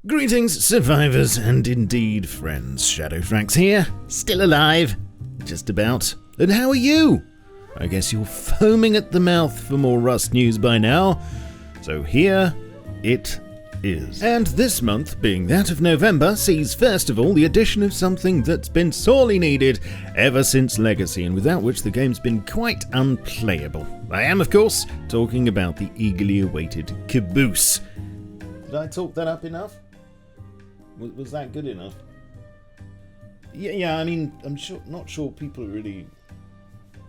Greetings, survivors, and indeed friends. SHADOWFRAX here, still alive, just about. And how are you? I guess you're foaming at the mouth for more Rust news by now. So here it is. And this month, being that of November, sees first of all the addition of something that's been sorely needed ever since Legacy, and without which the game's been quite unplayable. I am, of course, talking about the eagerly awaited Caboose. Did I talk that up enough? Was that good enough? Yeah, I mean, not sure people really...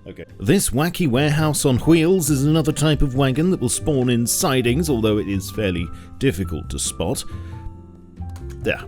Okay. This wacky warehouse on wheels is another type of wagon that will spawn in sidings, although it is fairly difficult to spot. There.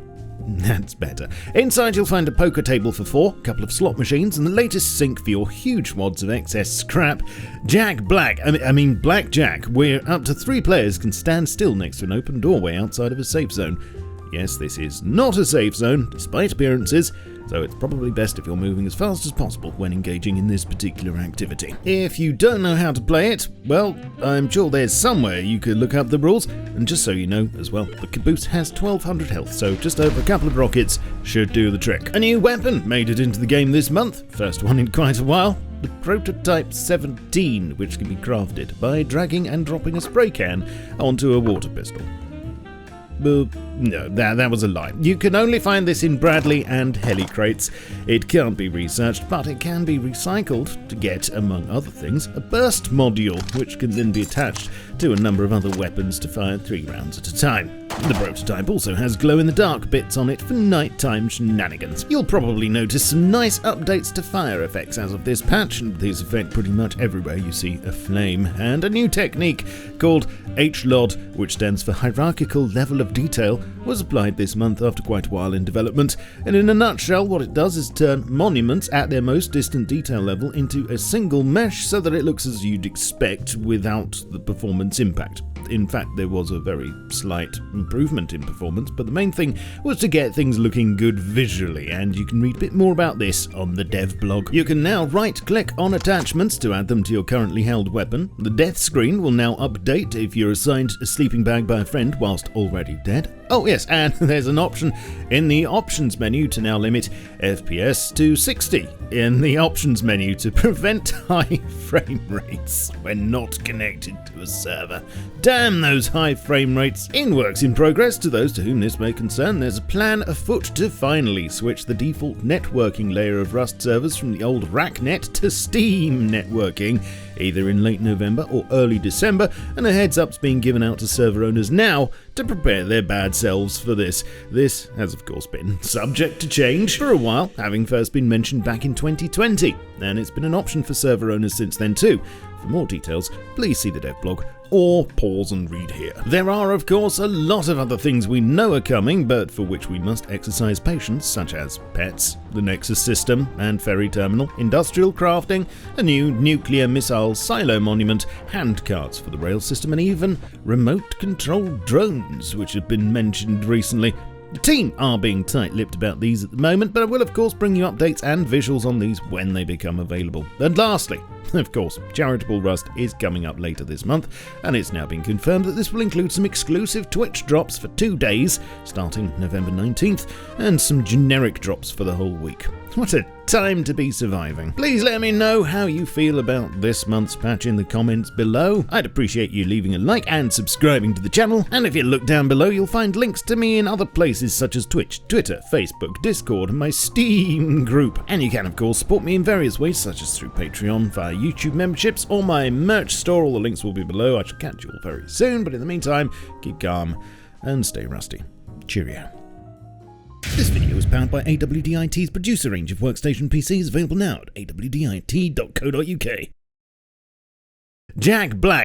That's better. Inside you'll find a poker table for 4, a couple of slot machines, and the latest sink for your huge wads of excess scrap. Blackjack, where up to 3 players can stand still next to an open doorway outside of a safe zone. Yes, this is not a safe zone, despite appearances, so it's probably best if you're moving as fast as possible when engaging in this particular activity. If you don't know how to play it, well, I'm sure there's somewhere you could look up the rules, and just so you know as well, the Caboose has 1200 health, so just over a couple of rockets should do the trick. A new weapon made it into the game this month, first one in quite a while, the Prototype 17, which can be crafted by dragging and dropping a spray can onto a water pistol. No, that was a lie. You can only find this in Bradley and heli crates. It can't be researched, but it can be recycled to get, among other things, a burst module, which can then be attached to a number of other weapons to fire 3 rounds at a time. The Prototype also has glow-in-the-dark bits on it for nighttime shenanigans. You'll probably notice some nice updates to fire effects as of this patch, and these affect pretty much everywhere you see a flame, and a new technique called HLOD, which stands for Hierarchical Level of Detail, was applied this month after quite a while in development, and in a nutshell what it does is turn monuments at their most distant detail level into a single mesh so that it looks as you'd expect without the performance impact. In fact, there was a very slight improvement in performance, but the main thing was to get things looking good visually, and you can read a bit more about this on the dev blog. You can now right-click on attachments to add them to your currently held weapon. The death screen will now update if you're assigned a sleeping bag by a friend whilst already dead. Oh yes, and there's an option in the options menu to now limit FPS to 60 in the options menu to prevent high frame rates when not connected to a server. Damn those high frame rates! In works in progress, to those to whom this may concern, there's a plan afoot to finally switch the default networking layer of Rust servers from the old RACnet to Steam networking, either in late November or early December, and a heads up's being given out to server owners now to prepare their bad selves for this. This has of course been subject to change for a while, having first been mentioned back in 2020, and it's been an option for server owners since then too. For more details, please see the dev blog, or pause and read here. There are, of course, a lot of other things we know are coming, but for which we must exercise patience, such as pets, the Nexus system and ferry terminal, industrial crafting, a new nuclear missile silo monument, handcarts for the rail system, and even remote-controlled drones, which have been mentioned recently. The team are being tight-lipped about these at the moment, but I will of course bring you updates and visuals on these when they become available. And lastly, of course, Charitable Rust is coming up later this month, and it's now been confirmed that this will include some exclusive Twitch drops for 2 days, starting November 19th, and some generic drops for the whole week. What a time to be surviving. Please let me know how you feel about this month's patch in the comments below. I'd appreciate you leaving a like and subscribing to the channel, and if you look down below you'll find links to me in other places such as Twitch, Twitter, Facebook, Discord, and my Steam group. And you can of course support me in various ways such as through Patreon, via YouTube memberships, or my merch store. All the links will be below. I shall catch you all very soon, but in the meantime, keep calm and stay rusty. Cheerio. This video is powered by AWDIT's producer range of workstation PCs, available now at awdit.co.uk. Jack Black.